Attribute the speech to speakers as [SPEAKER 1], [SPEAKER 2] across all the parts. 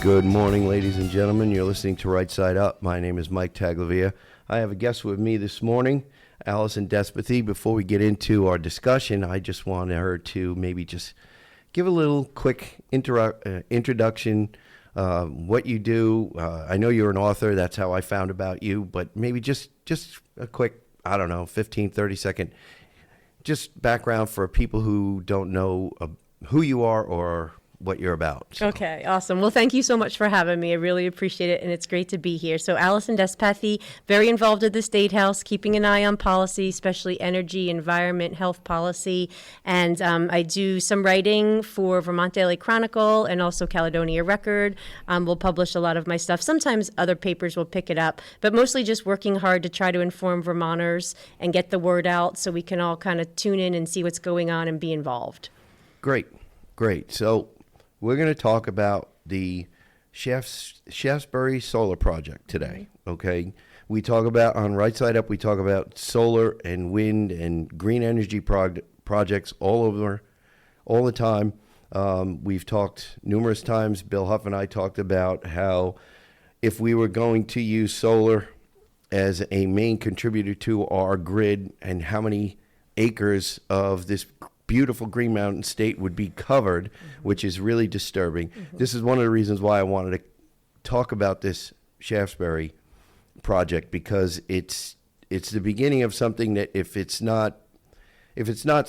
[SPEAKER 1] Good morning, ladies and gentlemen. You're listening to Right Side Up. My name is Mike Taglavia. I have a guest with me this morning, Alison Despathy. Before we get into our discussion, I just want her to maybe just give a little quick introduction, what you do. I know you're an author. That's how I found about you. But maybe just a quick, 15, 30-second, just background for people who don't know who you are or what you're about. So.
[SPEAKER 2] Okay, awesome. Well, thank you so much for having me. I really appreciate it, and it's great to be here. So Alison Despathy, very involved at the State House, keeping an eye on policy, especially energy, environment, health policy, and I do some writing for Vermont Daily Chronicle and also Caledonia Record. We'll publish a lot of my stuff. Sometimes other papers will pick it up, but mostly just working hard to try to inform Vermonters and get the word out so we can all kind of tune in and see what's going on and be involved.
[SPEAKER 1] Great. So we're going to talk about the Shaftsbury Solar Project today, okay? We talk about, on Right Side Up, we talk about solar and wind and green energy projects all the time. We've talked numerous times, Bill Huff and I talked about how if we were going to use solar as a main contributor to our grid and how many acres of this beautiful Green Mountain State would be covered, which is really disturbing. This is one of the reasons why I wanted to talk about this Shaftsbury project, because it's the beginning of something that if it's not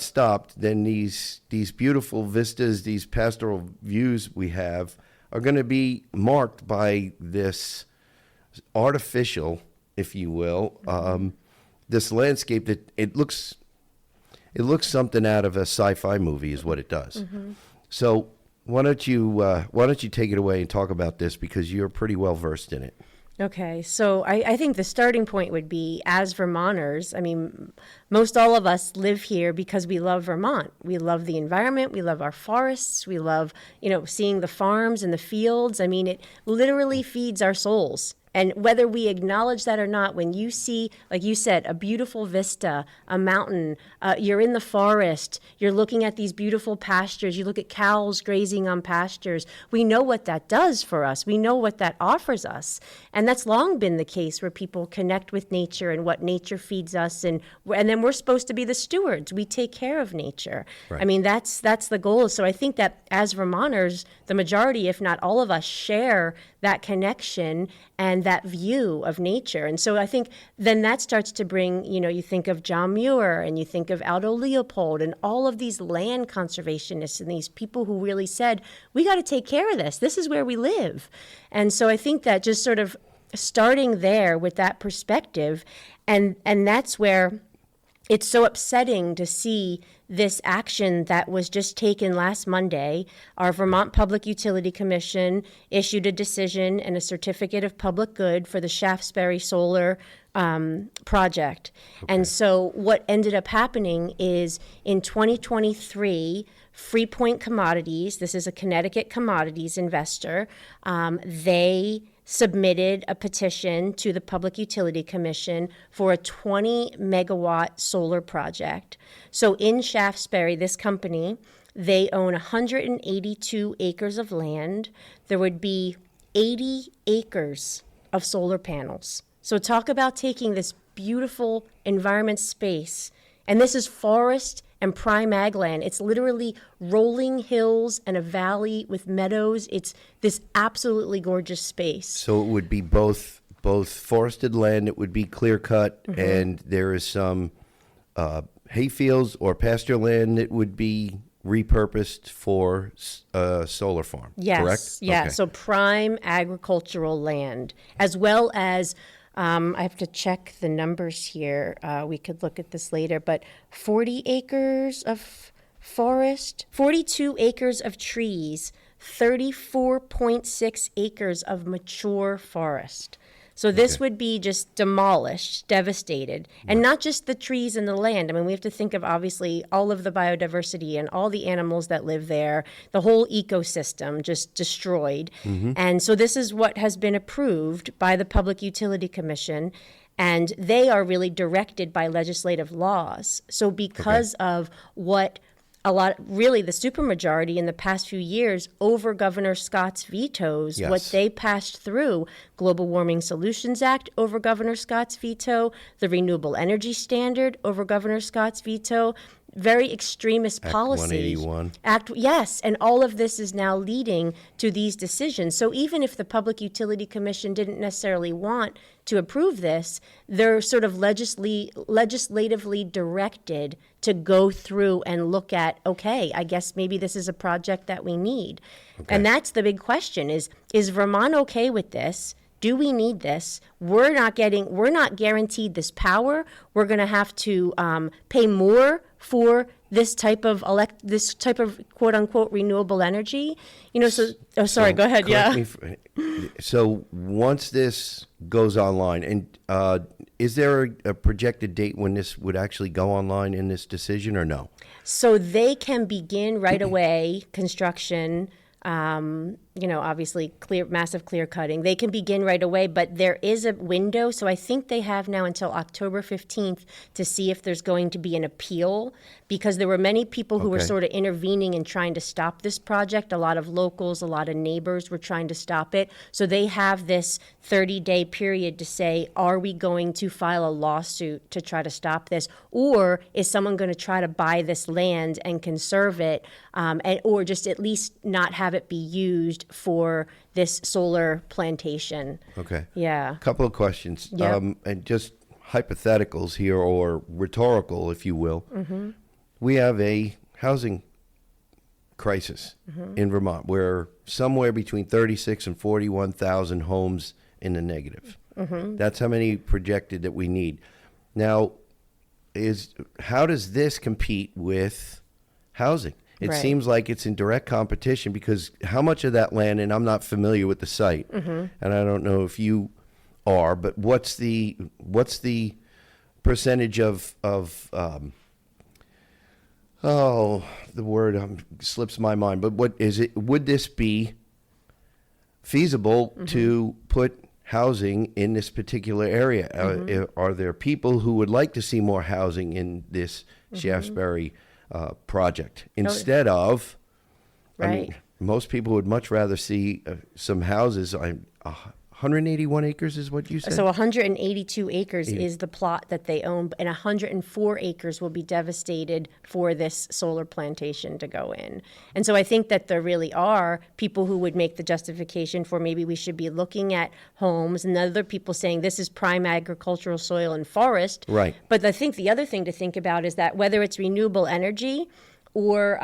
[SPEAKER 1] stopped, then these beautiful vistas, these pastoral views we have are going to be marked by this artificial, if you will, this landscape that it looks something out of a sci-fi movie is what it does. So why don't you take it away and talk about this, because you're pretty well versed in it.
[SPEAKER 2] Okay, so I think the starting point would be, as Vermonters, most all of us live here because we love Vermont. We love the environment, we love our forests, we love, seeing the farms and the fields. It literally feeds our souls. And whether we acknowledge that or not, when you see, like you said, a beautiful vista, a mountain, you're in the forest, you're looking at these beautiful pastures, you look at cows grazing on pastures, we know what that does for us. We know what that offers us. And that's long been the case, where people connect with nature and what nature feeds us. And then we're supposed to be the stewards. We take care of nature. Right. That's the goal. So I think that as Vermonters, the majority, if not all of us, share that connection and that view of nature. And so I think then that starts to bring, you think of John Muir and you think of Aldo Leopold and all of these land conservationists and these people who really said, we got to take care of this. This is where we live. And so I think that just sort of starting there with that perspective, and that's where it's so upsetting to see this action that was just taken last Monday. Our Vermont Public Utility Commission issued a decision and a certificate of public good for the Shaftsbury Solar Project. Okay. And so what ended up happening is in 2023, Freepoint Commodities, this is a Connecticut commodities investor, they submitted a petition to the Public Utility Commission for a 20-megawatt solar project. So in Shaftsbury, this company, they own 182 acres of land. There would be 80 acres of solar panels. So talk about taking this beautiful environment space, and this is forest and prime ag land. It's literally rolling hills and a valley with meadows. It's this absolutely gorgeous space.
[SPEAKER 1] So it would be both forested land, it would be clear cut, and there is some hay fields or pasture land that would be repurposed for a solar farm, correct?
[SPEAKER 2] Yeah,
[SPEAKER 1] okay.
[SPEAKER 2] So prime agricultural land, as well as I have to check the numbers here. We could look at this later, but 40 acres of forest, 42 acres of trees, 34.6 acres of mature forest. So this would be just demolished, devastated, and not just the trees and the land. We have to think of, obviously, all of the biodiversity and all the animals that live there, the whole ecosystem just destroyed. And so this is what has been approved by the Public Utility Commission, and they are really directed by legislative laws. So because of what really the supermajority in the past few years over Governor Scott's vetoes,
[SPEAKER 1] Yes.
[SPEAKER 2] what they passed through, Global Warming Solutions Act over Governor Scott's veto, the Renewable Energy Standard over Governor Scott's veto, very extremist
[SPEAKER 1] Act
[SPEAKER 2] policies.
[SPEAKER 1] 181.
[SPEAKER 2] Yes, and all of this is now leading to these decisions. So even if the Public Utility Commission didn't necessarily want to approve this, they're sort of legislatively directed to go through and look at, okay, I guess maybe this is a project that we need. And that's the big question is Vermont okay with this? Do we need this? We're not guaranteed this power. We're going to have to pay more for this type of quote unquote renewable energy. Go ahead. Yeah.
[SPEAKER 1] So once this goes online, and is there a projected date when this would actually go online in this decision, or no?
[SPEAKER 2] So they can begin right away construction. Obviously massive clear cutting. They can begin right away, but there is a window. So I think they have now until October 15th to see if there's going to be an appeal, because there were many people who were sort of intervening and trying to stop this project. A lot of locals, a lot of neighbors were trying to stop it. So they have this 30-day period to say, are we going to file a lawsuit to try to stop this? Or is someone going to try to buy this land and conserve it, or just at least not have it be used for this solar plantation?
[SPEAKER 1] Okay.
[SPEAKER 2] Yeah.
[SPEAKER 1] A couple of questions,
[SPEAKER 2] Yep.
[SPEAKER 1] and just hypotheticals here, or rhetorical, if you will. We have a housing crisis in Vermont. We're somewhere between 36 and 41,000 homes in the negative. That's how many projected that we need. Now, how does this compete with housing? It
[SPEAKER 2] Right.
[SPEAKER 1] seems like it's in direct competition, because how much of that land, and I'm not familiar with the site, and I don't know if you are, but what's the percentage of the word slips my mind, but what is it? Would this be feasible to put housing in this particular area? Are there people who would like to see more housing in this Shaftsbury project instead of? I mean,
[SPEAKER 2] Right.
[SPEAKER 1] most people would much rather see some houses. 181 acres is what you said?
[SPEAKER 2] So 182 acres is the plot that they own, and 104 acres will be devastated for this solar plantation to go in. And so I think that there really are people who would make the justification for maybe we should be looking at homes, and other people saying this is prime agricultural soil and forest.
[SPEAKER 1] Right.
[SPEAKER 2] But I think the other thing to think about is that whether it's renewable energy or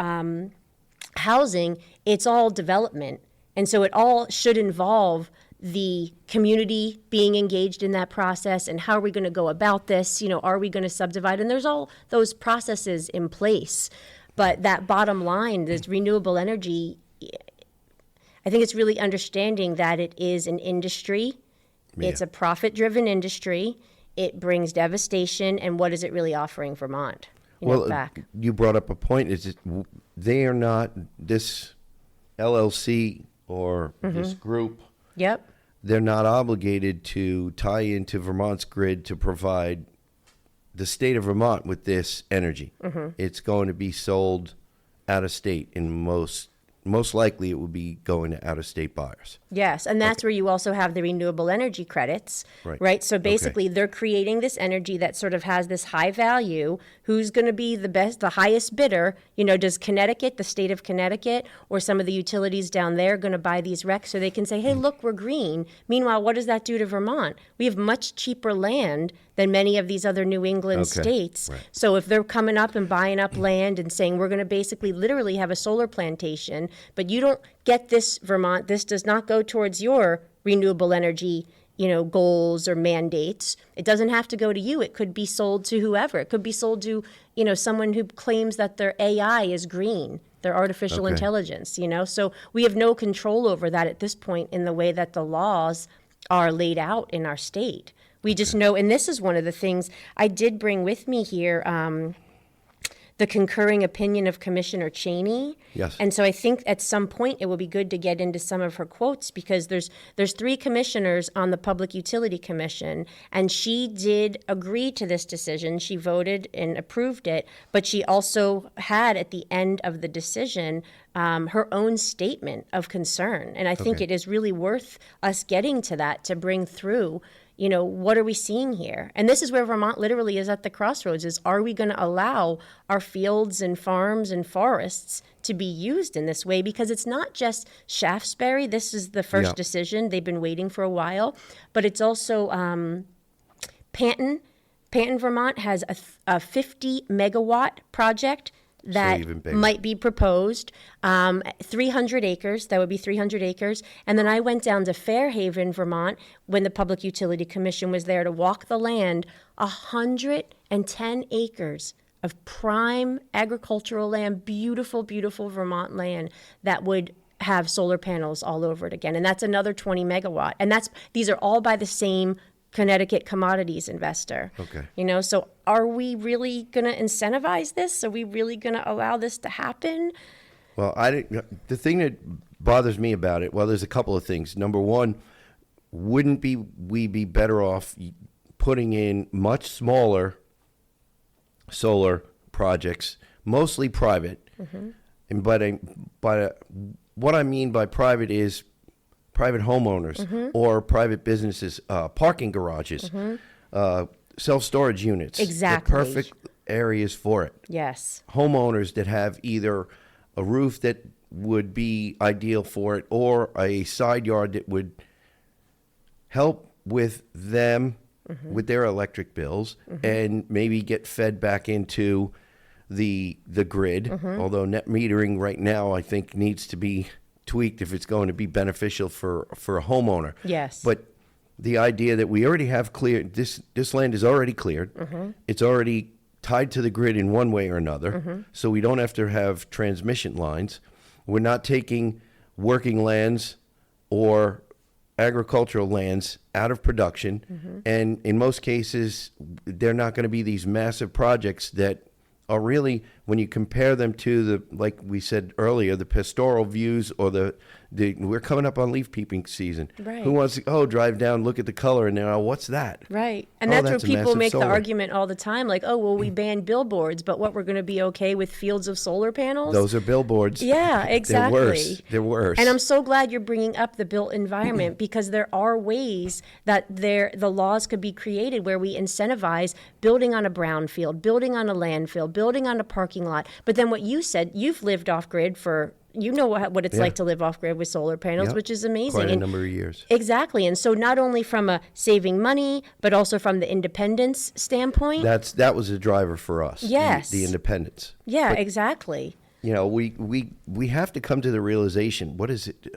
[SPEAKER 2] housing, it's all development. And so it all should involve the community being engaged in that process, and how are we going to go about this? Are we going to subdivide? And there's all those processes in place. But that bottom line, this renewable energy, I think it's really understanding that it is an industry.
[SPEAKER 1] Yeah.
[SPEAKER 2] It's a profit-driven industry. It brings devastation. And what is it really offering Vermont? Back.
[SPEAKER 1] You brought up a point. They are not, this LLC or this group,
[SPEAKER 2] Yep.
[SPEAKER 1] they're not obligated to tie into Vermont's grid to provide the state of Vermont with this energy. It's going to be sold out of state, and most likely it would be going to out-of-state buyers.
[SPEAKER 2] Yes, and that's where you also have the renewable energy credits, right? So basically, they're creating this energy that sort of has this high value. Who's going to be the highest bidder? Does Connecticut, the state of Connecticut, or some of the utilities down there going to buy these RECs so they can say, hey, look, we're green. Meanwhile, what does that do to Vermont? We have much cheaper land than many of these other New England states.
[SPEAKER 1] Right.
[SPEAKER 2] So if they're coming up and buying up land and saying, we're going to basically literally have a solar plantation, but you don't get this, Vermont, this does not go towards your renewable energy, goals or mandates. It doesn't have to go to you. It could be sold to whoever. It could be sold to, someone who claims that their AI is green, their artificial intelligence, So we have no control over that at this point in the way that the laws are laid out in our state. We just know, and this is one of the things I did bring with me here. the concurring opinion of Commissioner Cheney.
[SPEAKER 1] Yes.
[SPEAKER 2] And so I think at some point it will be good to get into some of her quotes, because there's 3 commissioners on the Public Utility Commission, and she did agree to this decision. She voted and approved it, but she also had at the end of the decision her own statement of concern. And I think
[SPEAKER 1] Okay.
[SPEAKER 2] it is really worth us getting to that to bring through, what are we seeing here? And this is where Vermont literally is at the crossroads, is are we going to allow our fields and farms and forests to be used in this way? Because it's not just Shaftsbury. This is the first decision. They've been waiting for a while. But it's also Panton. Panton, Vermont has a 50 megawatt project that
[SPEAKER 1] even bigger.
[SPEAKER 2] might be proposed, 300 acres, that would be 300 acres. And then I went down to Fairhaven, Vermont, when the Public Utility Commission was there to walk the land, 110 acres of prime agricultural land, beautiful, beautiful Vermont land that would have solar panels all over it again. And that's another 20 megawatt. And these are all by the same Connecticut commodities investor.
[SPEAKER 1] Okay.
[SPEAKER 2] So are we really going to incentivize this? Are we really going to allow this to happen?
[SPEAKER 1] Well, the thing that bothers me about it, well, there's a couple of things. Number one, wouldn't we be better off putting in much smaller solar projects, mostly private? And but what I mean by private is private homeowners or private businesses, parking garages, self-storage units.
[SPEAKER 2] Exactly.
[SPEAKER 1] The perfect areas for it.
[SPEAKER 2] Yes.
[SPEAKER 1] Homeowners that have either a roof that would be ideal for it or a side yard that would help with them with their electric bills and maybe get fed back into the grid. Although net metering right now I think needs to be tweaked if it's going to be beneficial for a homeowner.
[SPEAKER 2] Yes.
[SPEAKER 1] But the idea that we already have cleared, this land is already cleared. It's already tied to the grid in one way or another, so we don't have to have transmission lines. We're not taking working lands or agricultural lands out of production, and in most cases, they're not going to be these massive projects that are really, when you compare them to the, like we said earlier, the pastoral views or the we're coming up on leaf peeping season.
[SPEAKER 2] Right.
[SPEAKER 1] Who wants to, drive down, look at the color, and now what's that?
[SPEAKER 2] Right. And
[SPEAKER 1] Oh,
[SPEAKER 2] that's where
[SPEAKER 1] that's a
[SPEAKER 2] people
[SPEAKER 1] massive
[SPEAKER 2] make
[SPEAKER 1] solar.
[SPEAKER 2] the argument all the time, like, oh, well, we banned billboards, but what, we're going to be okay with fields of solar panels?
[SPEAKER 1] Those are billboards.
[SPEAKER 2] Yeah, exactly.
[SPEAKER 1] They're worse. They're worse.
[SPEAKER 2] And I'm so glad you're bringing up the built environment, because there are ways that the laws could be created where we incentivize building on a brownfield, building on a landfill, building on a parking lot. But then what you said, you've lived off grid for, what it's like to live off grid with solar panels,
[SPEAKER 1] Yep.
[SPEAKER 2] which is amazing.
[SPEAKER 1] Quite a
[SPEAKER 2] And-
[SPEAKER 1] number of years.
[SPEAKER 2] Exactly. And so not only from a saving money, but also from the independence standpoint.
[SPEAKER 1] That was a driver for us.
[SPEAKER 2] Yes.
[SPEAKER 1] The independence.
[SPEAKER 2] Yeah,
[SPEAKER 1] But,
[SPEAKER 2] exactly.
[SPEAKER 1] we have to come to the realization, what is it?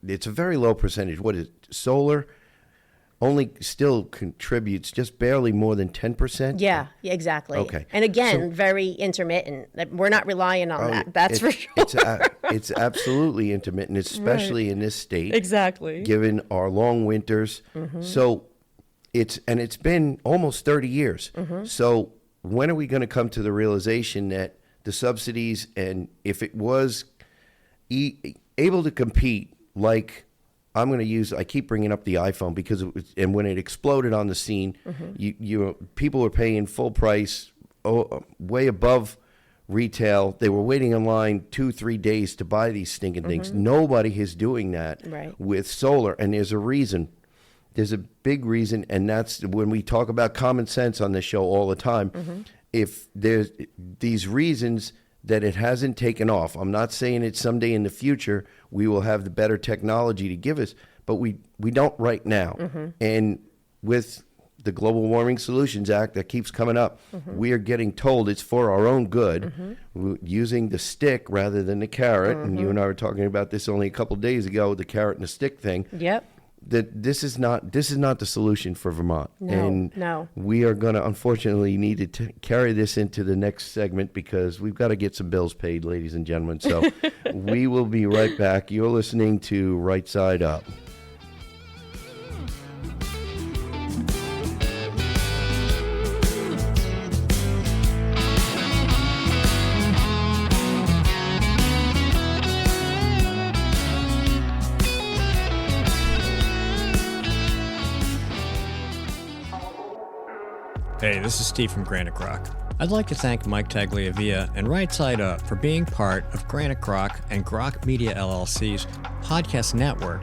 [SPEAKER 1] It's a very low percentage. What is it? Solar only still contributes just barely more than 10%?
[SPEAKER 2] Yeah, exactly.
[SPEAKER 1] Okay.
[SPEAKER 2] And again, very intermittent. We're not relying on that. That's for sure.
[SPEAKER 1] It's absolutely intermittent, especially in this state.
[SPEAKER 2] Exactly.
[SPEAKER 1] Given our long winters. So it's been almost 30 years. So when are we going to come to the realization that the subsidies, and if it was able to compete, like I keep bringing up the iPhone because and when it exploded on the scene, people were paying full price, way above retail. They were waiting in line 2-3 days to buy these stinking things. Nobody is doing that with solar, and there's a reason. There's a big reason, and that's when we talk about common sense on this show all the time. If there's these reasons that it hasn't taken off, I'm not saying it's someday in the future we will have the better technology to give us, but we don't right now. And with the Global Warming Solutions Act that keeps coming up, we are getting told it's for our own good, using the stick rather than the carrot. And you and I were talking about this only a couple of days ago, the carrot and the stick thing.
[SPEAKER 2] Yep.
[SPEAKER 1] That this is not the solution for Vermont.
[SPEAKER 2] No.
[SPEAKER 1] We are going to unfortunately need to carry this into the next segment because we've got to get some bills paid, ladies and gentlemen. So we will be right back. You're listening to Right Side Up.
[SPEAKER 3] Hey, this is Steve from Granite Rock. I'd like to thank Mike Tagliavia and Right Side Up for being part of Granite Grok and Grok Media LLC's podcast network.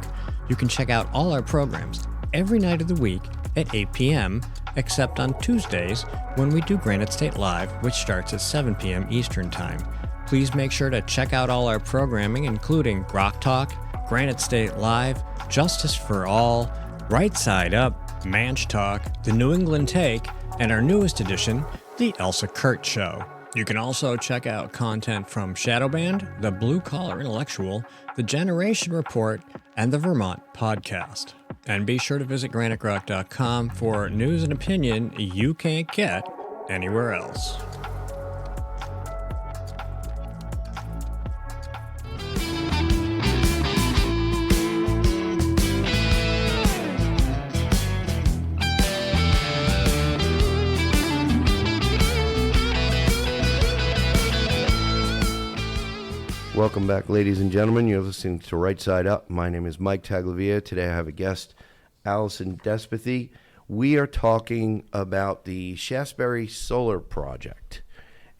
[SPEAKER 3] You can check out all our programs every night of the week at 8 p.m., except on Tuesdays when we do Granite State Live, which starts at 7 p.m. Eastern Time. Please make sure to check out all our programming, including Grok Talk, Granite State Live, Justice for All, Right Side Up, Manch Talk, The New England Take, and our newest edition, The Elsa Kurt Show. You can also check out content from Shadowband, The Blue Collar Intellectual, The Generation Report, and the Vermont Podcast. And be sure to visit granitegrok.com for news and opinion you can't get anywhere else.
[SPEAKER 1] Welcome back, ladies and gentlemen. You're listening to Right Side Up. My name is Mike Tagliavia. Today I have a guest, Alison Despathy. We are talking about the Shaftsbury Solar Project.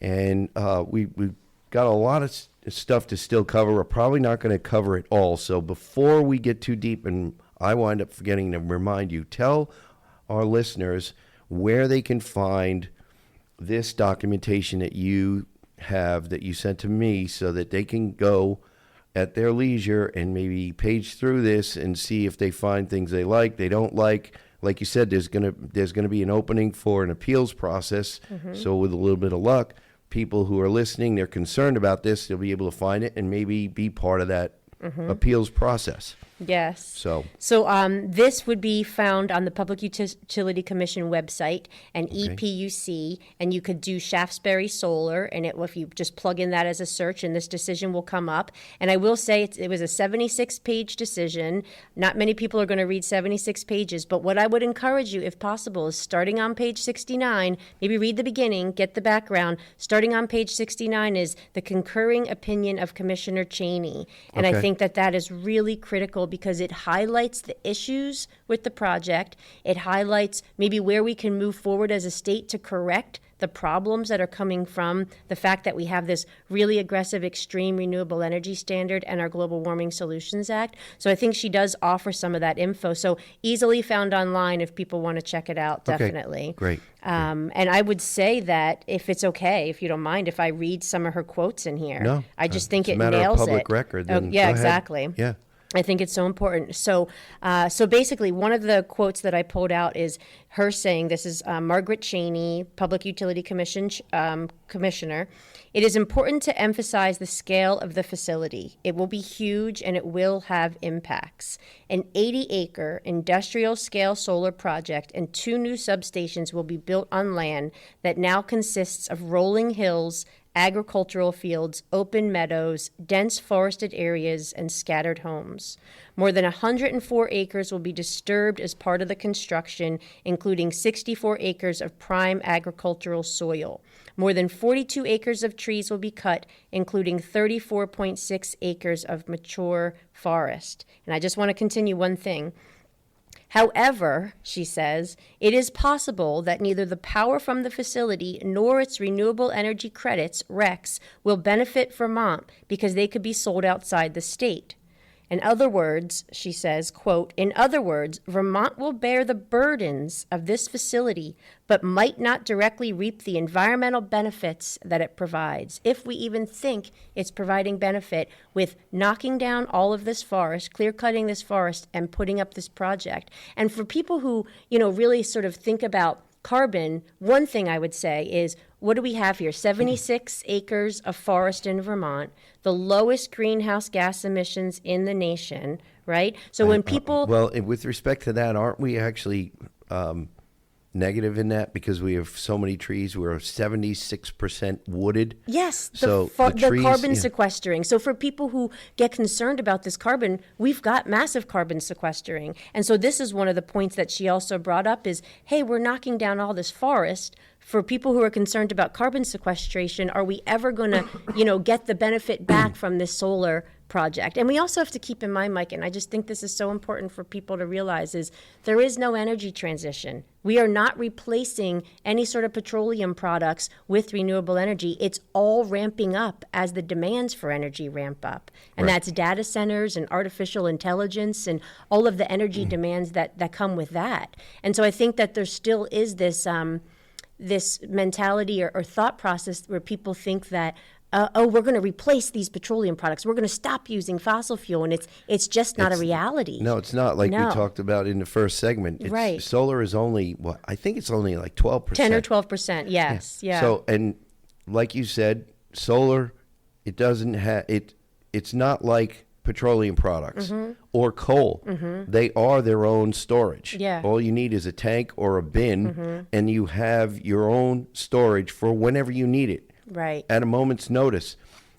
[SPEAKER 1] And we've got a lot of stuff to still cover. We're probably not going to cover it all. So before we get too deep, and I wind up forgetting to remind you, tell our listeners where they can find this documentation that you have, that you sent to me, so that they can go at their leisure and maybe page through this and see if they find things they like, they don't like. Like you said, there's gonna be an opening for an appeals process. So with a little bit of luck, people who are listening, they're concerned about this, they'll be able to find it and maybe be part of that appeals process.
[SPEAKER 2] Yes.
[SPEAKER 1] So
[SPEAKER 2] this would be found on the Public Utility Commission website and EPUC, and you could do Shaftsbury Solar, and if you just plug in that as a search, and this decision will come up. And I will say it was a 76-page decision. Not many people are going to read 76 pages, but what I would encourage you, if possible, is starting on page 69, maybe read the beginning, get the background. Starting on page 69 is the concurring opinion of Commissioner Cheney, and I think that is really critical, because it highlights the issues with the project. It highlights maybe where we can move forward as a state to correct the problems that are coming from the fact that we have this really aggressive extreme renewable energy standard and our Global Warming Solutions Act. So I think she does offer some of that info. So easily found online if people want to check it out, definitely.
[SPEAKER 1] Great.
[SPEAKER 2] And I would say that if it's okay, if you don't mind, if I read some of her quotes in here.
[SPEAKER 1] No.
[SPEAKER 2] I just think
[SPEAKER 1] it's
[SPEAKER 2] it
[SPEAKER 1] a matter
[SPEAKER 2] nails
[SPEAKER 1] of public
[SPEAKER 2] it.
[SPEAKER 1] record.
[SPEAKER 2] Oh,
[SPEAKER 1] Then
[SPEAKER 2] yeah,
[SPEAKER 1] go ahead.
[SPEAKER 2] exactly.
[SPEAKER 1] Yeah.
[SPEAKER 2] I think it's so important. So basically, one of the quotes that I pulled out is her saying, this is Margaret Cheney, Public Utility Commission Commissioner, "It is important to emphasize the scale of the facility. It will be huge and it will have impacts. An 80-acre industrial-scale solar project and 2 new substations will be built on land that now consists of rolling hills, agricultural fields, open meadows, dense forested areas, and scattered homes. More than 104 acres will be disturbed as part of the construction, including 64 acres of prime agricultural soil. More than 42 acres of trees will be cut, including 34.6 acres of mature forest." And I just want to continue one thing. "However," she says, "it is possible that neither the power from the facility nor its renewable energy credits, RECs, will benefit Vermont because they could be sold outside the state. In other words," she says, quote, "in other words, Vermont will bear the burdens of this facility, but might not directly reap the environmental benefits that it provides, if we even think it's providing benefit with knocking down all of this forest, clear-cutting this forest, and putting up this project." And for people who, really sort of think about carbon, one thing I would say is, what do we have here? 76 acres of forest in Vermont, the lowest greenhouse gas emissions in the nation, right? So when people...
[SPEAKER 1] Well, with respect to that, aren't we actually negative in that because we have so many trees? We're 76% wooded.
[SPEAKER 2] Yes,
[SPEAKER 1] So
[SPEAKER 2] the
[SPEAKER 1] trees,
[SPEAKER 2] carbon
[SPEAKER 1] yeah.
[SPEAKER 2] sequestering. So for people who get concerned about this carbon, we've got massive carbon sequestering. And so this is one of the points that she also brought up is, hey, we're knocking down all this forest. for people who are concerned about carbon sequestration, are we ever going to, get the benefit back from this solar project? And we also have to keep in mind, Mike, and I just think this is so important for people to realize, is there is no energy transition. We are not replacing any sort of petroleum products with renewable energy. It's all ramping up as the demands for energy ramp up. And that's data centers and artificial intelligence and all of the energy demands that come with that. And so I think that there still is this this mentality or thought process where people think that we're going to replace these petroleum products. We're going to stop using fossil fuel, and it's just not a reality.
[SPEAKER 1] No, it's not, like
[SPEAKER 2] No.
[SPEAKER 1] we talked about in the first segment. It's,
[SPEAKER 2] Right.
[SPEAKER 1] Solar is only, I think it's only like 12%.
[SPEAKER 2] 10 or 12%, yes. Yeah.
[SPEAKER 1] So, and like you said, solar, it doesn't have, it's not like petroleum products or coal. They are their own storage.
[SPEAKER 2] Yeah.
[SPEAKER 1] All you need is a tank or a bin, and you have your own storage for whenever you need it.
[SPEAKER 2] Right.
[SPEAKER 1] At a moment's notice,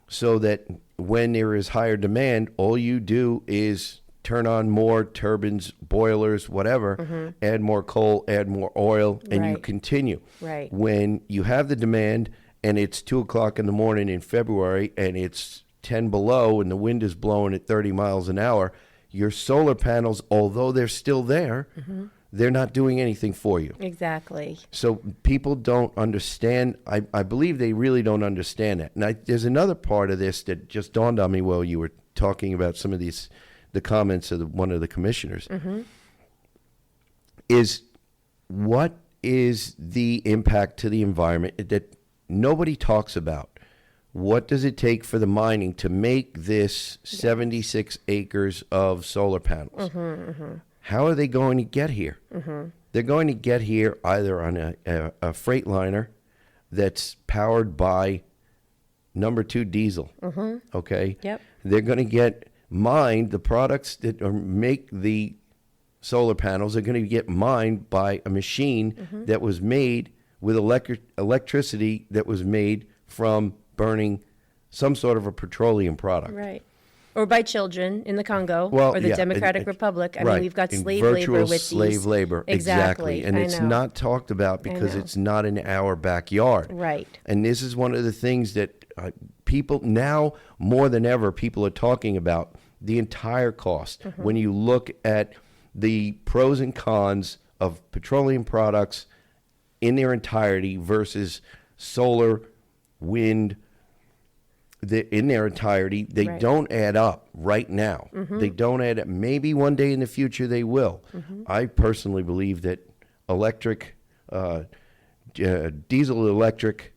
[SPEAKER 1] so that when there is higher demand, all you do is turn on more turbines, boilers, whatever, add more coal, add more oil, and you
[SPEAKER 2] Right.
[SPEAKER 1] continue.
[SPEAKER 2] Right.
[SPEAKER 1] When you have the demand and it's 2:00 in the morning in February and it's 10 below and the wind is blowing at 30 miles an hour, your solar panels, although they're still there, they're not doing anything for you.
[SPEAKER 2] Exactly.
[SPEAKER 1] So people don't understand. I believe they really don't understand that. And there's another part of this that just dawned on me while you were talking about some of the comments of one of the commissioners. Is what is the impact to the environment that nobody talks about? What does it take for the mining to make this 76 acres of solar panels? How are they going to get here? They're going to get here either on a freight liner that's powered by number 2 diesel. Okay?
[SPEAKER 2] Yep.
[SPEAKER 1] They're going to get mined. The products that make the solar panels are going to get mined by a machine that was made with electricity that was made from burning some sort of a petroleum product.
[SPEAKER 2] Right. Or by children in the Congo
[SPEAKER 1] Well,
[SPEAKER 2] or the
[SPEAKER 1] yeah,
[SPEAKER 2] Democratic Republic. I
[SPEAKER 1] right.
[SPEAKER 2] mean, we've got
[SPEAKER 1] In
[SPEAKER 2] slave
[SPEAKER 1] virtual
[SPEAKER 2] labor with
[SPEAKER 1] slave
[SPEAKER 2] these.
[SPEAKER 1] labor, exactly. And
[SPEAKER 2] I
[SPEAKER 1] it's
[SPEAKER 2] know.
[SPEAKER 1] not talked about because
[SPEAKER 2] know.
[SPEAKER 1] it's not in our backyard.
[SPEAKER 2] Right.
[SPEAKER 1] And this is one of the things that people now more than ever, people are talking about the entire cost. When you look at the pros and cons of petroleum products in their entirety versus solar, wind, in their entirety, they
[SPEAKER 2] Right.
[SPEAKER 1] don't add up right now. They don't add up. Maybe one day in the future they will. I personally believe that electric, diesel electric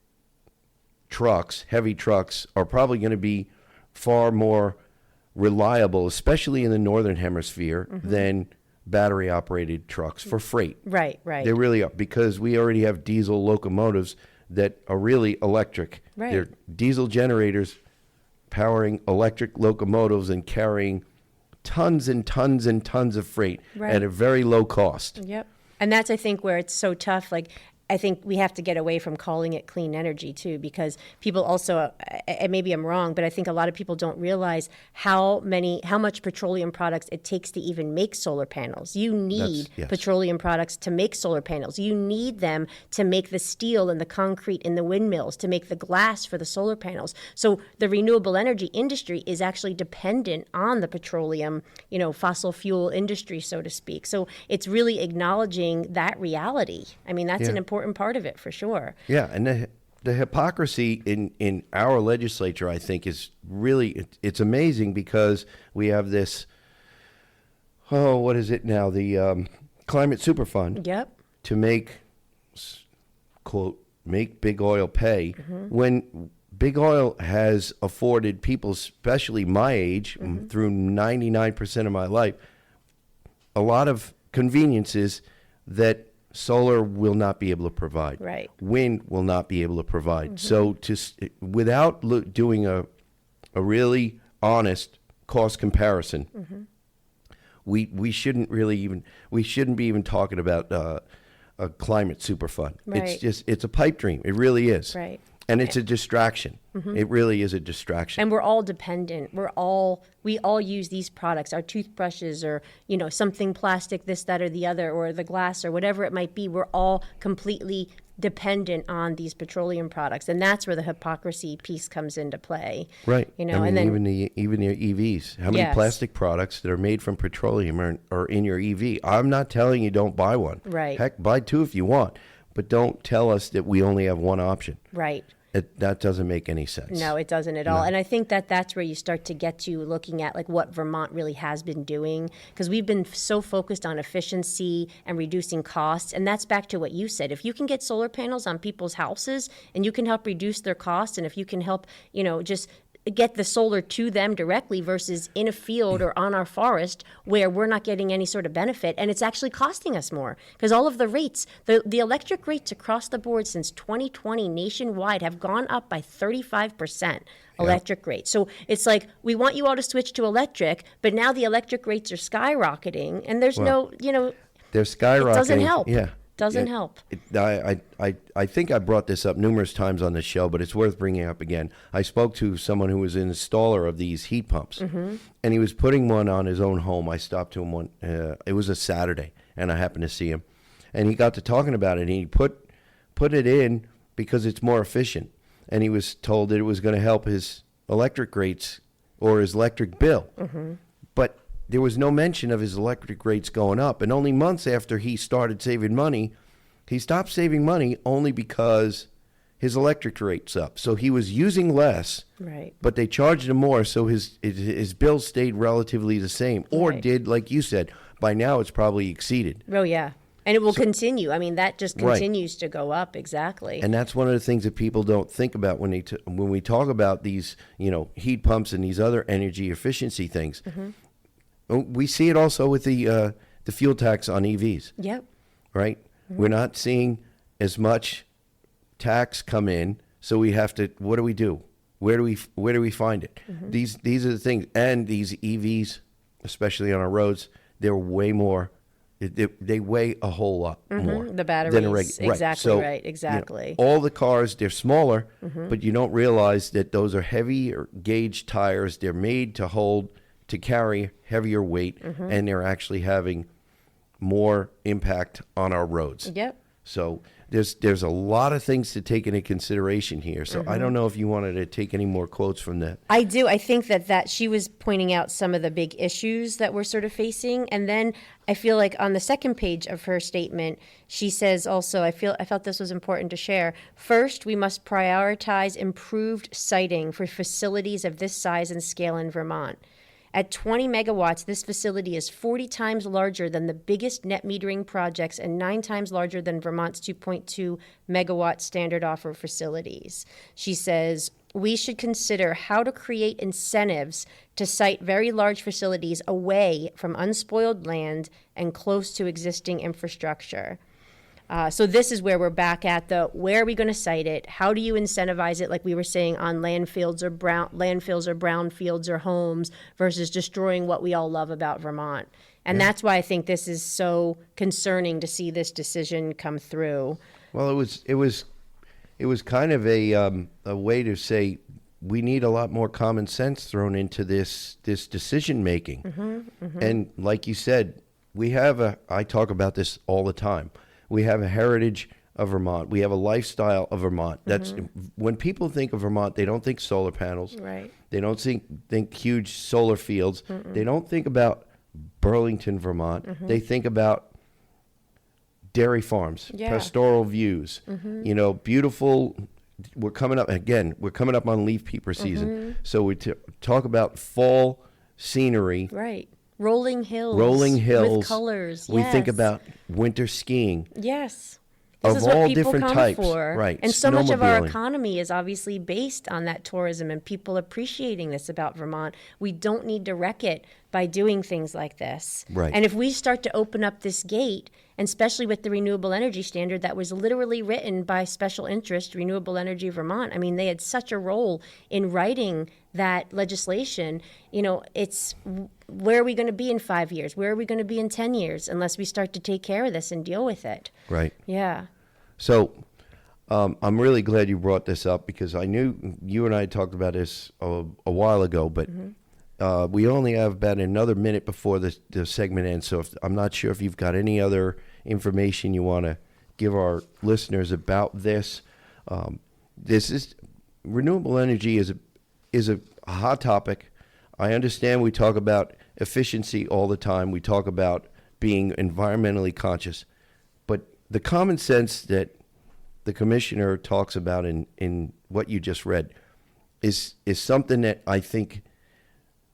[SPEAKER 1] trucks, heavy trucks, are probably going to be far more reliable, especially in the northern hemisphere, than battery operated trucks for freight.
[SPEAKER 2] Right, right.
[SPEAKER 1] They really are, because we already have diesel locomotives that are really electric.
[SPEAKER 2] Right.
[SPEAKER 1] They're diesel generators powering electric locomotives and carrying tons and tons and tons of freight
[SPEAKER 2] Right.
[SPEAKER 1] at a very low cost.
[SPEAKER 2] Yep. And that's, I think, where it's so tough. Like, I think we have to get away from calling it clean energy, too, because people also, and maybe I'm wrong, but I think a lot of people don't realize how much petroleum products it takes to even make solar panels. You need
[SPEAKER 1] yes.
[SPEAKER 2] petroleum products to make solar panels. You need them to make the steel and the concrete in the windmills, to make the glass for the solar panels. So the renewable energy industry is actually dependent on the petroleum, fossil fuel industry, so to speak. So it's really acknowledging that reality. I mean, that's an important part of it for sure.
[SPEAKER 1] Yeah, and the hypocrisy in our legislature, I think, is really, it's amazing, because we have this, what is it now, the Climate Superfund,
[SPEAKER 2] Yep.
[SPEAKER 1] to make, quote, make big oil pay, when big oil has afforded people, especially my age, through 99% of my life, a lot of conveniences that solar will not be able to provide.
[SPEAKER 2] Right.
[SPEAKER 1] Wind will not be able to provide. So without doing a really honest cost comparison, we shouldn't be even talking about a climate super fund.
[SPEAKER 2] Right.
[SPEAKER 1] It's a pipe dream. It really is.
[SPEAKER 2] Right.
[SPEAKER 1] And it's a distraction. It really is a distraction.
[SPEAKER 2] And we're all dependent. We all use these products, our toothbrushes or, something plastic, this, that, or the other, or the glass or whatever it might be. We're all completely dependent on these petroleum products. And that's where the hypocrisy piece comes into play.
[SPEAKER 1] Right.
[SPEAKER 2] I mean,
[SPEAKER 1] and then even your
[SPEAKER 2] E
[SPEAKER 1] EVs. How many plastic products that are made from petroleum are in your EV? I'm not telling you don't buy one.
[SPEAKER 2] Right.
[SPEAKER 1] Heck, buy two if you want. But don't tell us that we only have one option.
[SPEAKER 2] Right.
[SPEAKER 1] That doesn't make any sense.
[SPEAKER 2] No, it doesn't at all. And I think that that's where you start to get to looking at like what Vermont really has been doing, because we've been so focused on efficiency and reducing costs. And that's back to what you said. If you can get solar panels on people's houses and you can help reduce their costs, and if you can help, just get the solar to them directly versus in a field or on our forest where we're not getting any sort of benefit, and it's actually costing us more because all of the rates, the electric rates across the board since 2020 nationwide have gone up by 35%. Electric rates. So it's like, we want you all to switch to electric, but now the electric rates are skyrocketing, and there's
[SPEAKER 1] they're skyrocketing.
[SPEAKER 2] It doesn't help.
[SPEAKER 1] Yeah.
[SPEAKER 2] Doesn't help.
[SPEAKER 1] I think I brought this up numerous times on the show, but it's worth bringing up again. I spoke to someone who was an installer of these heat pumps, and he was putting one on his own home. I stopped to him it was a Saturday, and I happened to see him, and he got to talking about it. And he put it in because it's more efficient, and he was told that it was going to help his electric rates or his electric bill, but there was no mention of his electric rates going up. And only months after he started saving money, he stopped saving money only because his electric rate's up. So he was using less,
[SPEAKER 2] Right.
[SPEAKER 1] but they charged him more, so his bill stayed relatively the same, or
[SPEAKER 2] Right.
[SPEAKER 1] did, like you said, by now it's probably exceeded.
[SPEAKER 2] Oh, yeah. And it will continue. I mean, that just
[SPEAKER 1] Right.
[SPEAKER 2] continues to go up. Exactly.
[SPEAKER 1] And that's one of the things that people don't think about when we talk about these, heat pumps and these other energy efficiency things. We see it also with the fuel tax on EVs,
[SPEAKER 2] Yep.
[SPEAKER 1] right? We're not seeing as much tax come in, so we have to. What do we do? Where do we find it? These are the things, and these EVs, especially on our roads, they're way more. They weigh a whole lot more.
[SPEAKER 2] The batteries.
[SPEAKER 1] Than a regular.
[SPEAKER 2] Exactly
[SPEAKER 1] So,
[SPEAKER 2] right. Exactly.
[SPEAKER 1] all the cars, they're smaller, but you don't realize that those are heavier gauge tires. They're made to carry heavier weight, and they're actually having more impact on our roads.
[SPEAKER 2] Yep.
[SPEAKER 1] So there's a lot of things to take into consideration here. So I don't know if you wanted to take any more quotes from that.
[SPEAKER 2] I do. I think that she was pointing out some of the big issues that we're sort of facing. And then I feel like on the second page of her statement, she says also, I felt this was important to share. First, we must prioritize improved siting for facilities of this size and scale in Vermont. At 20 megawatts, this facility is 40 times larger than the biggest net metering projects and 9 times larger than Vermont's 2.2 megawatt standard offer facilities. She says, we should consider how to create incentives to site very large facilities away from unspoiled land and close to existing infrastructure. So this is where we're back at where are we going to site it? How do you incentivize it? Like we were saying on landfills or brownfields or homes versus destroying what we all love about Vermont. And that's why I think this is so concerning to see this decision come through.
[SPEAKER 1] Well, it was kind of a way to say we need a lot more common sense thrown into this decision making. And like you said, I talk about this all the time. We have a heritage of Vermont. We have a lifestyle of Vermont. That's when people think of Vermont, they don't think solar panels.
[SPEAKER 2] Right.
[SPEAKER 1] They don't think huge solar fields. They don't think about Burlington, Vermont. They think about dairy farms, pastoral views. Beautiful. We're coming up on leaf peeper season. So we talk about fall scenery.
[SPEAKER 2] Right. Rolling hills with colors.
[SPEAKER 1] We think about winter skiing.
[SPEAKER 2] Yes.
[SPEAKER 1] Of
[SPEAKER 2] This is what
[SPEAKER 1] all
[SPEAKER 2] people
[SPEAKER 1] different
[SPEAKER 2] come
[SPEAKER 1] types,
[SPEAKER 2] for.
[SPEAKER 1] right,
[SPEAKER 2] And so much of our
[SPEAKER 1] snowmobiling.
[SPEAKER 2] economy is obviously based on that tourism and people appreciating this about Vermont. We don't need to wreck it by doing things like this.
[SPEAKER 1] Right.
[SPEAKER 2] And if we start to open up this gate, and especially with the renewable energy standard that was literally written by special interest, Renewable Energy Vermont, I mean, they had such a role in writing that legislation. It's where are we going to be in 5 years? Where are we going to be in 10 years unless we start to take care of this and deal with it?
[SPEAKER 1] Right.
[SPEAKER 2] Yeah.
[SPEAKER 1] So I'm really glad you brought this up because I knew you and I had talked about this a while ago, but we only have about another minute before the segment ends. So I'm not sure if you've got any other information you want to give our listeners about this. This is renewable energy is a hot topic. I understand we talk about efficiency all the time. We talk about being environmentally conscious, but the common sense that the commissioner talks about in what you just read is something that I think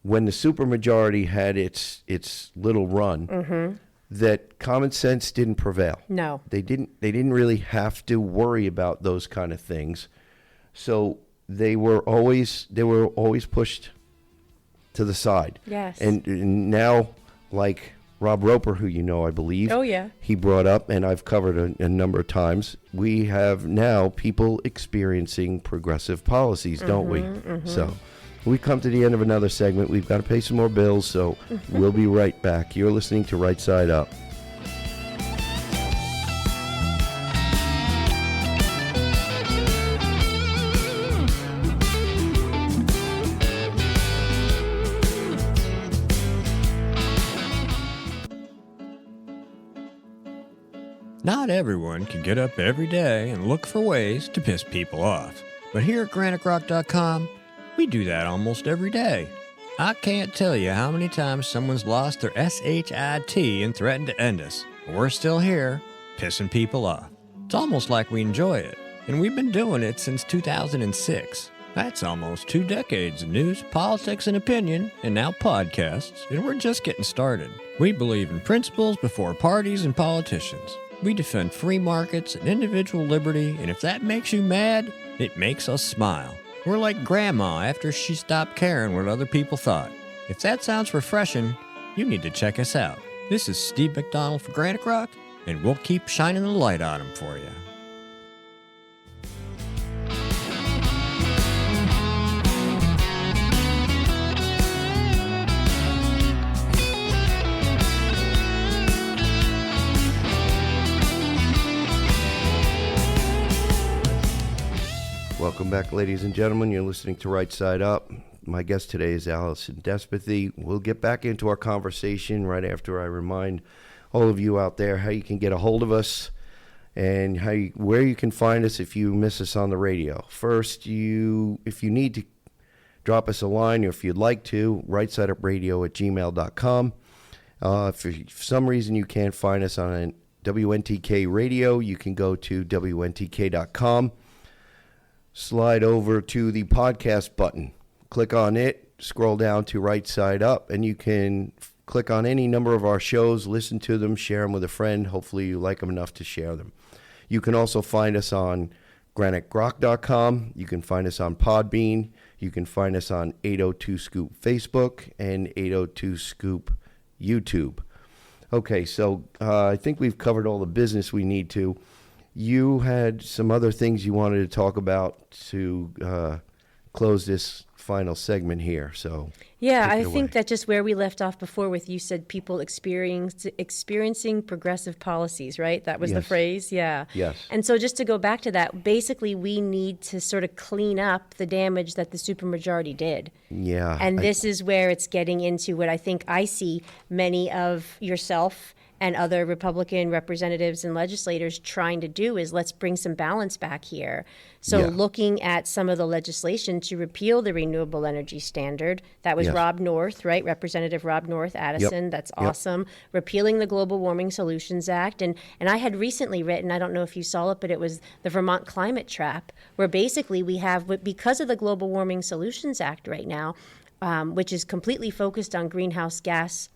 [SPEAKER 1] when the supermajority had its little run, that common sense didn't prevail.
[SPEAKER 2] No.
[SPEAKER 1] They didn't really have to worry about those kind of things. So they were always pushed to the side.
[SPEAKER 2] Yes.
[SPEAKER 1] And now, like Rob Roper, who you know, I believe.
[SPEAKER 2] Oh, yeah.
[SPEAKER 1] He brought up, and I've covered a number of times, we have now people experiencing progressive policies, don't we? So we come to the end of another segment. We've got to pay some more bills, so we'll be right back. You're listening to Right Side Up.
[SPEAKER 3] Not everyone can get up every day and look for ways to piss people off. But here at GraniteRock.com, we do that almost every day. I can't tell you how many times someone's lost their SHIT and threatened to end us. But we're still here, pissing people off. It's almost like we enjoy it. And we've been doing it since 2006. That's almost 2 decades of news, politics, and opinion, and now podcasts, and we're just getting started. We believe in principles before parties and politicians. We defend free markets and individual liberty, and if that makes you mad, it makes us smile. We're like Grandma after she stopped caring what other people thought. If that sounds refreshing, you need to check us out. This is Steve McDonald for Granite Rock, and we'll keep shining the light on them for you.
[SPEAKER 1] Welcome back, ladies and gentlemen. You're listening to Right Side Up. My guest today is Alison Despathy. We'll get back into our conversation right after I remind all of you out there how you can get a hold of us and where you can find us if you miss us on the radio. First, if you need to drop us a line, or if you'd like to, rightsideUpradio@gmail.com. If for some reason you can't find us on WNTK radio, you can go to WNTK.com. Slide over to the podcast button. Click on it, scroll down to Right Side Up, and you can click on any number of our shows, listen to them, share them with a friend. Hopefully you like them enough to share them. You can also find us on GraniteRock.com. You can find us on Podbean. You can find us on 802 Scoop Facebook and 802 Scoop YouTube. Okay, so I think we've covered all the business we need to. You had some other things you wanted to talk about to close this final segment here. So
[SPEAKER 2] yeah, I think that just where we left off before with you said people experiencing progressive policies, right? That was the phrase? Yeah.
[SPEAKER 1] Yes.
[SPEAKER 2] And so just to go back to that, basically we need to sort of clean up the damage that the supermajority did.
[SPEAKER 1] Yeah.
[SPEAKER 2] And this is where it's getting into what I think I see many of yourself and other Republican representatives and legislators trying to do is let's bring some balance back here. So looking at some of the legislation to repeal the renewable energy standard, that was Rob North, right? Representative Rob North, Addison, that's awesome. Repealing the Global Warming Solutions Act. And I had recently written, I don't know if you saw it, but it was the Vermont Climate Trap, where basically we have, because of the Global Warming Solutions Act right now, which is completely focused on greenhouse gas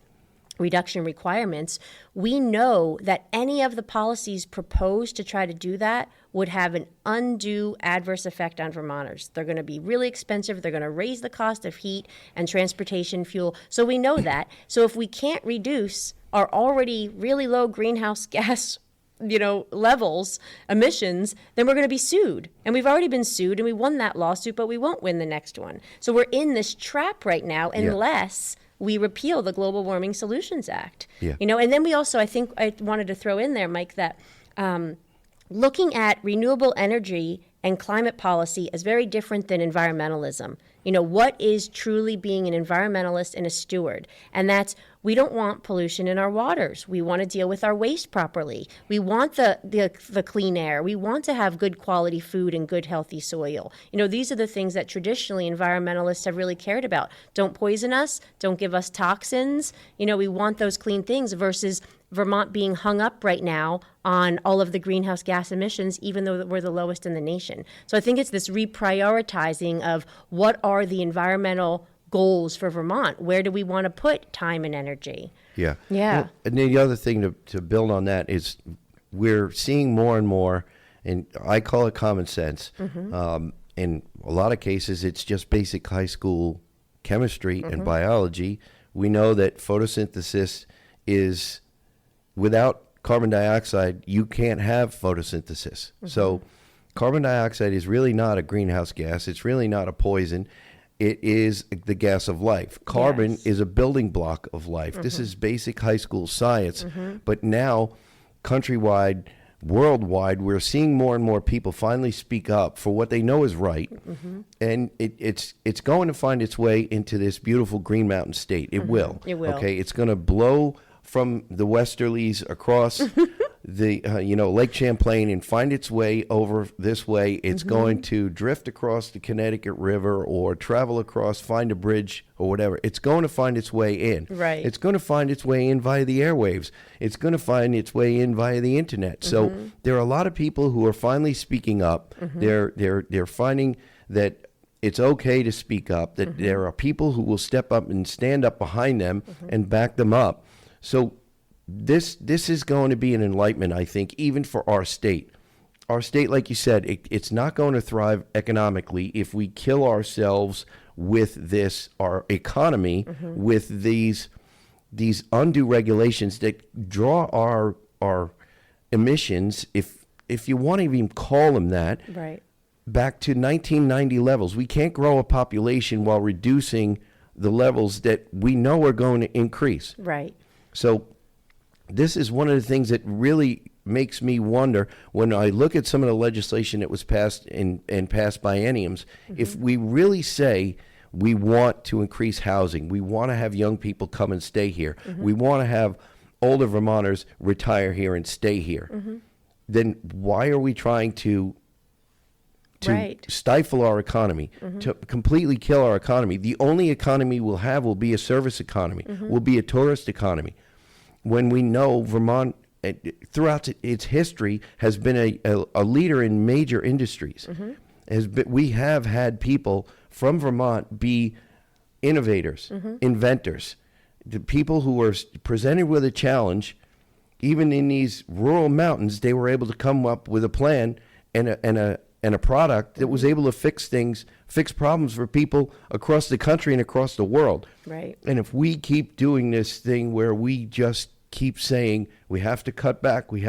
[SPEAKER 2] reduction requirements, we know that any of the policies proposed to try to do that would have an undue adverse effect on Vermonters. They're going to be really expensive. They're going to raise the cost of heat and transportation fuel. So we know that. So if we can't reduce our already really low greenhouse gas levels, emissions, then we're going to be sued. And we've already been sued, and we won that lawsuit, but we won't win the next one. So we're in this trap right now unless we repeal the Global Warming Solutions Act. And then we also, I think I wanted to throw in there, Mike, that looking at renewable energy and climate policy as very different than environmentalism. What is truly being an environmentalist and a steward? And that's, we don't want pollution in our waters. We want to deal with our waste properly. We want the clean air. We want to have good quality food and good healthy soil. These are the things that traditionally environmentalists have really cared about. Don't poison us. Don't give us toxins. We want those clean things versus Vermont being hung up right now on all of the greenhouse gas emissions, even though we're the lowest in the nation. So I think it's this reprioritizing of what are the environmental goals for Vermont? Where do we want to put time and energy?
[SPEAKER 1] Yeah.
[SPEAKER 2] Yeah.
[SPEAKER 1] Well, and then the other thing to build on that is we're seeing more and more, and I call it common sense. In a lot of cases, it's just basic high school chemistry and biology. We know that photosynthesis is, without carbon dioxide, you can't have photosynthesis. So carbon dioxide is really not a greenhouse gas. It's really not a poison. It is the gas of life. Carbon is a building block of life. This is basic high school science. But now, countrywide, worldwide, we're seeing more and more people finally speak up for what they know is right. And it's going to find its way into this beautiful Green Mountain state. It will.
[SPEAKER 2] It will.
[SPEAKER 1] Okay, it's going to blow from the westerlies across the Lake Champlain and find its way over this way. It's going to drift across the Connecticut River or travel across, find a bridge or whatever. It's going to find its way in.
[SPEAKER 2] Right.
[SPEAKER 1] It's going to find its way in via the airwaves. It's going to find its way in via the internet. So there are a lot of people who are finally speaking up. They're finding that it's okay to speak up, that there are people who will step up and stand up behind them and back them up. So this is going to be an enlightenment, I think, even for our state. Our state, like you said, it's not going to thrive economically if we kill ourselves with this, our economy, with these undue regulations that draw our emissions, if you want to even call them that,
[SPEAKER 2] Right.
[SPEAKER 1] back to 1990 levels. We can't grow a population while reducing the levels that we know are going to increase.
[SPEAKER 2] Right.
[SPEAKER 1] So this is one of the things that really makes me wonder when I look at some of the legislation that was passed in past bienniums, if we really say we want to increase housing, we want to have young people come and stay here, we want to have older Vermonters retire here and stay here, then why are we trying to
[SPEAKER 2] Right.
[SPEAKER 1] stifle our economy, to completely kill our economy? The only economy we'll have will be a service economy, will be a tourist economy. When we know Vermont, throughout its history, has been a leader in major industries. We have had people from Vermont be innovators, inventors, the people who were presented with a challenge. Even in these rural mountains, they were able to come up with a plan and a product that was able to fix problems for people across the country and across the world.
[SPEAKER 2] Right.
[SPEAKER 1] And if we keep doing this thing where we just keep saying we have to cut back, we're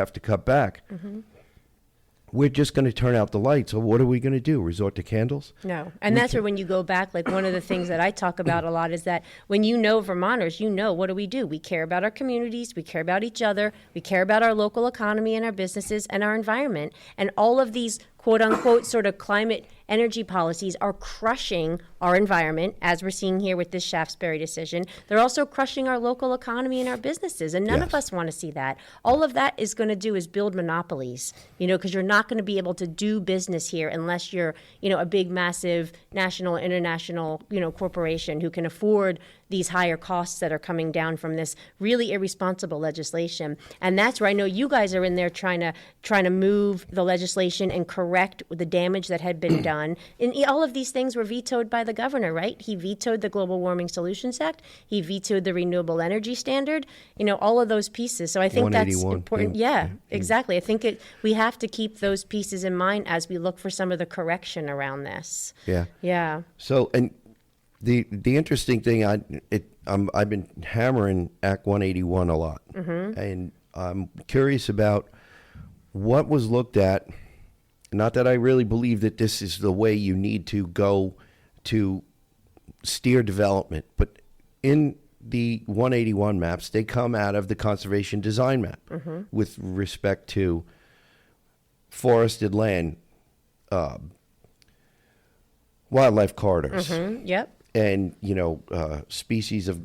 [SPEAKER 1] just going to turn out the lights. So what are we going to do? Resort to candles?
[SPEAKER 2] No. And that's where when you go back, like one of the things that I talk about a lot is that when Vermonters, what do? We care about our communities, we care about each other, we care about our local economy and our businesses and our environment. And all of these quote unquote sort of climate energy policies are crushing our environment, as we're seeing here with this Shaftsbury decision. They're also crushing our local economy and our businesses, and none of us want to see that. All of that is going to do is build monopolies, because you're not going to be able to do business here unless you're, a big, massive national, international, corporation who can afford these higher costs that are coming down from this really irresponsible legislation. And that's where I know you guys are in there trying to move the legislation and correct the damage that had been done. And all of these things were vetoed by the governor, right? He vetoed the Global Warming Solutions Act. He vetoed the Renewable Energy Standard, all of those pieces. So I think that's important. Yeah, exactly. I think we have to keep those pieces in mind as we look for some of the correction around this.
[SPEAKER 1] Yeah.
[SPEAKER 2] Yeah.
[SPEAKER 1] So, and the interesting thing, I've been hammering Act 181 a lot, and I'm curious about what was looked at. Not that I really believe that this is the way you need to go to steer development, but in the 181 maps, they come out of the conservation design map with respect to forested land, wildlife corridors,
[SPEAKER 2] Yep.
[SPEAKER 1] and species of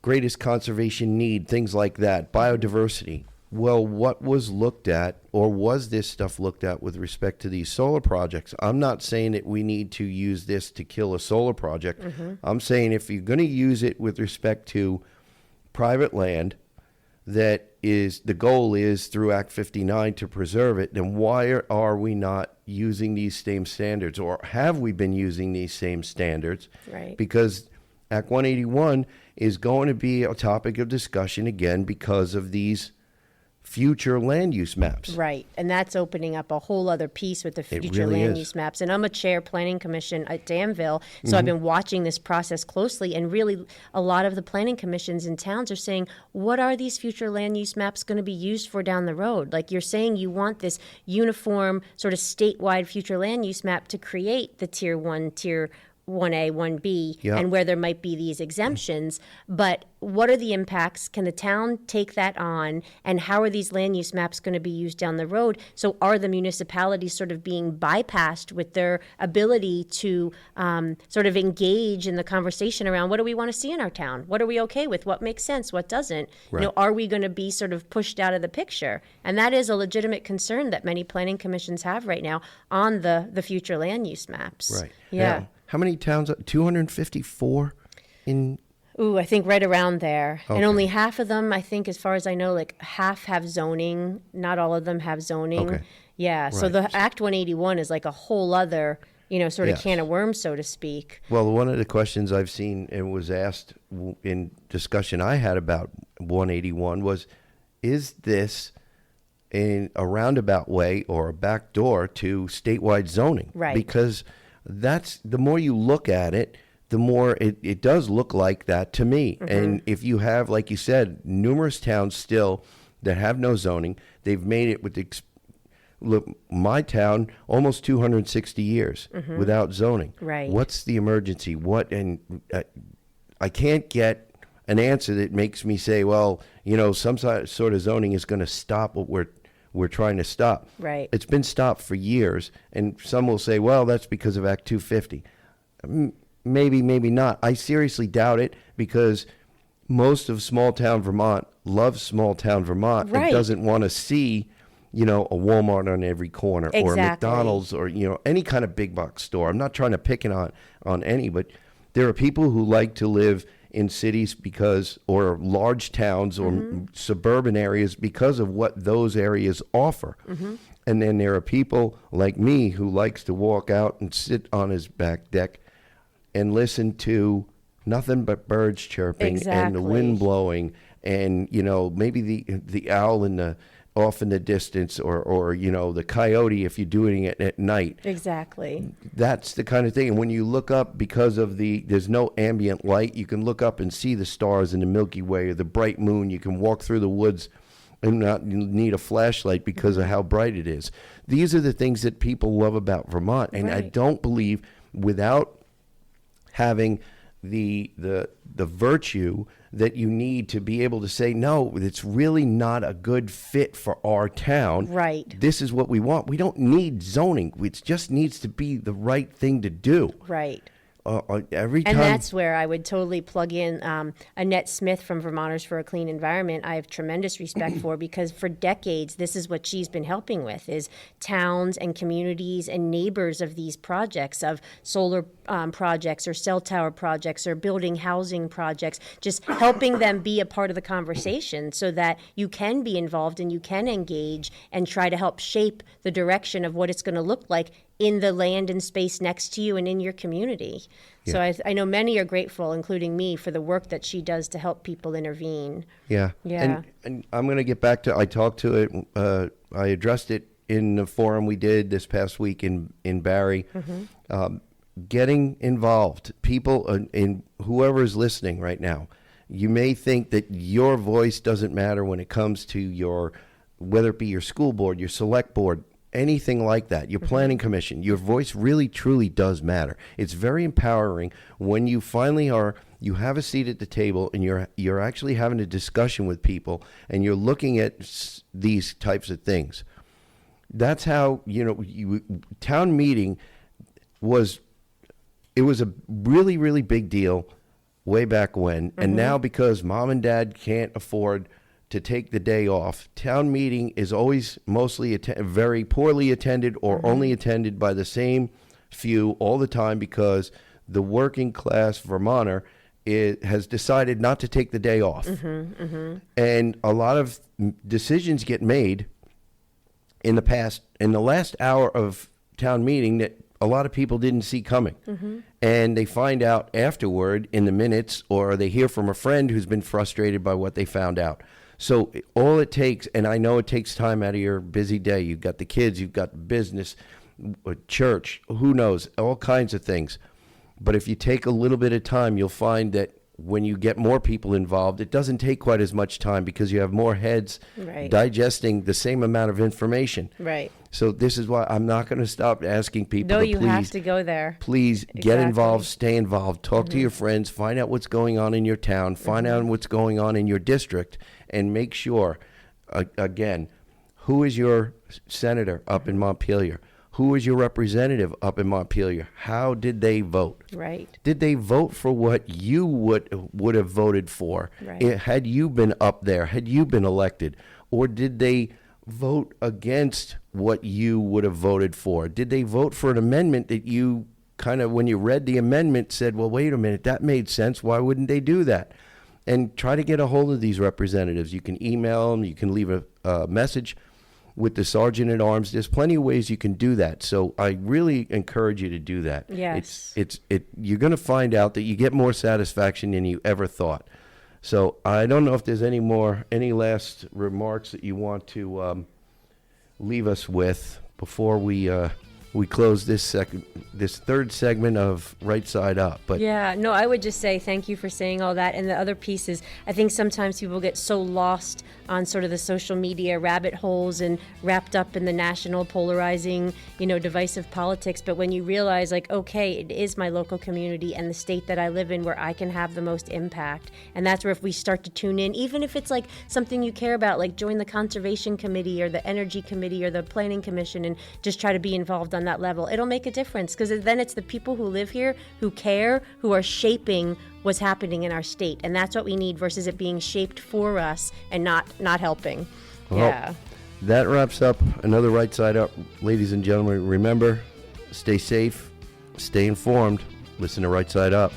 [SPEAKER 1] greatest conservation need, things like that, biodiversity. Well, what was looked at, or was this stuff looked at with respect to these solar projects? I'm not saying that we need to use this to kill a solar project. I'm saying if you're going to use it with respect to private land, that is, the goal is through Act 59 to preserve it, then why are we not using these same standards, or have we been using these same standards?
[SPEAKER 2] Right.
[SPEAKER 1] Because Act 181 is going to be a topic of discussion again because of these future land use maps.
[SPEAKER 2] Right, and that's opening up a whole other piece with the future
[SPEAKER 1] really
[SPEAKER 2] land
[SPEAKER 1] is.
[SPEAKER 2] use maps. And I'm a chair planning commission at Danville, so I've been watching this process closely. And really, a lot of the planning commissions in towns are saying, what are these future land use maps going to be used for down the road? Like you're saying, you want this uniform sort of statewide future land use map to create the tier 1, tier 1A, 1B,
[SPEAKER 1] Yeah.
[SPEAKER 2] and where there might be these exemptions. But what are the impacts? Can the town take that on? And how are these land use maps going to be used down the road? So are the municipalities sort of being bypassed with their ability to sort of engage in the conversation around what do we want to see in our town? What are we okay with? What makes sense? What doesn't?
[SPEAKER 1] Right.
[SPEAKER 2] Are we going to be sort of pushed out of the picture? And that is a legitimate concern that many planning commissions have right now on the future land use maps.
[SPEAKER 1] Right.
[SPEAKER 2] Yeah.
[SPEAKER 1] Now, how many towns? 254 in.
[SPEAKER 2] Ooh, I think right around there.
[SPEAKER 1] Okay.
[SPEAKER 2] And only half of them, I think, as far as I know, like half have zoning. Not all of them have zoning.
[SPEAKER 1] Okay.
[SPEAKER 2] Yeah. So
[SPEAKER 1] Right.
[SPEAKER 2] the Act 181 is like a whole other, sort of
[SPEAKER 1] Yes.
[SPEAKER 2] can of worms, so to speak.
[SPEAKER 1] Well, one of the questions I've seen and was asked in discussion I had about 181 was, is this in a roundabout way or a back door to statewide zoning?
[SPEAKER 2] Right.
[SPEAKER 1] Because that's, the more you look at it, the more it does look like that to me. And if you have, like you said, numerous towns still that have no zoning, they've made it with look, my town, almost 260 years without zoning.
[SPEAKER 2] Right.
[SPEAKER 1] What's the emergency? I can't get an answer that makes me say, well, some sort of zoning is going to stop what we're trying to stop.
[SPEAKER 2] Right.
[SPEAKER 1] It's been stopped for years, and some will say, well, that's because of Act 250. Maybe, maybe not. I seriously doubt it, because most of small town Vermont loves small town Vermont and
[SPEAKER 2] Right.
[SPEAKER 1] doesn't want to see, a Walmart on every corner or a
[SPEAKER 2] Exactly.
[SPEAKER 1] McDonald's or, any kind of big box store. I'm not trying to pick it on any, but there are people who like to live in cities or large towns or suburban areas because of what those areas offer. And then there are people like me who likes to walk out and sit on his back deck and listen to nothing but birds chirping and the wind
[SPEAKER 2] Exactly.
[SPEAKER 1] blowing and, maybe the owl off in the distance or the coyote if you're doing it at night.
[SPEAKER 2] Exactly.
[SPEAKER 1] That's the kind of thing. And when you look up, because of there's no ambient light, you can look up and see the stars in the Milky Way or the bright moon. You can walk through the woods and not need a flashlight because of how bright it is. These are the things that people love about Vermont. And I
[SPEAKER 2] Right.
[SPEAKER 1] don't believe, without having the virtue that you need to be able to say, no, it's really not a good fit for our town.
[SPEAKER 2] Right.
[SPEAKER 1] This is what we want. We don't need zoning. It just needs to be the right thing to do.
[SPEAKER 2] Right.
[SPEAKER 1] Every time.
[SPEAKER 2] And that's where I would totally plug in Annette Smith from Vermonters for a Clean Environment. I have tremendous respect for, because for decades, this is what she's been helping with, is towns and communities and neighbors of these projects, of solar projects or cell tower projects or building housing projects, just helping them be a part of the conversation so that you can be involved and you can engage and try to help shape the direction of what it's going to look like in the land and space next to you and in your community. So I know many are grateful, including me, for the work that she does to help people intervene.
[SPEAKER 1] Yeah.
[SPEAKER 2] Yeah.
[SPEAKER 1] And I'm going to get back to, I talked to it, I addressed it in the forum we did this past week in Barrie. Getting involved. People, in whoever is listening right now, you may think that your voice doesn't matter when it comes to whether it be your school board, your select board, anything like that, your planning commission. Your voice really, truly does matter. It's very empowering when you finally you have a seat at the table and you're actually having a discussion with people and you're looking at these types of things. that's how, town meeting was, it was a really, really big deal way back when. And now, because mom and dad can't afford to take the day off, town meeting is always mostly very poorly attended, or only attended by the same few all the time, because the working class Vermonter has decided not to take the day off. And a lot of decisions get made in the last hour of town meeting that a lot of people didn't see coming. And they find out afterward in the minutes, or they hear from a friend who's been frustrated by what they found out. So all it takes, and I know it takes time out of your busy day. You've got the kids, you've got business, church, who knows, all kinds of things. But if you take a little bit of time, you'll find that when you get more people involved, it doesn't take quite as much time, because you have more heads digesting the same amount of information.
[SPEAKER 2] Right.
[SPEAKER 1] So this is why I'm not going to stop asking people
[SPEAKER 2] No,
[SPEAKER 1] to
[SPEAKER 2] you have to go there.
[SPEAKER 1] Please get involved, stay involved, talk to your friends, find out what's going on in your town, find out what's going on in your district, and make sure, again, who is your senator up in Montpelier? Who is your representative up in Montpelier? How did they vote?
[SPEAKER 2] Right.
[SPEAKER 1] Did they vote for what you would have voted for?
[SPEAKER 2] Right.
[SPEAKER 1] Had you been up there, had you been elected? Or did they vote against what you would have voted for? Did they vote for an amendment that you kind of, when you read the amendment, said, well, wait a minute, that made sense. Why wouldn't they do that? And try to get a hold of these representatives. You can email them. You can leave a message with the Sergeant at Arms. There's plenty of ways you can do that. So I really encourage you to do that.
[SPEAKER 2] Yes.
[SPEAKER 1] You're going to find out that you get more satisfaction than you ever thought. So I don't know if there's any last remarks that you want to leave us with before we close this third segment of Right Side Up. But
[SPEAKER 2] yeah, no, I would just say thank you for saying all that. And the other piece is, I think sometimes people get so lost on sort of the social media rabbit holes and wrapped up in the national polarizing, divisive politics. But when you realize, like, okay, it is my local community and the state that I live in where I can have the most impact. And that's where, if we start to tune in, even if it's like something you care about, like join the Conservation Committee or the Energy Committee or the Planning Commission, and just try to be involved on that level, it'll make a difference, because then it's the people who live here, who care, who are shaping what's happening in our state. And that's what we need, versus it being shaped for us and not helping.
[SPEAKER 1] Well, that wraps up another Right Side Up. Ladies and gentlemen, remember, stay safe, stay informed, listen to Right Side Up.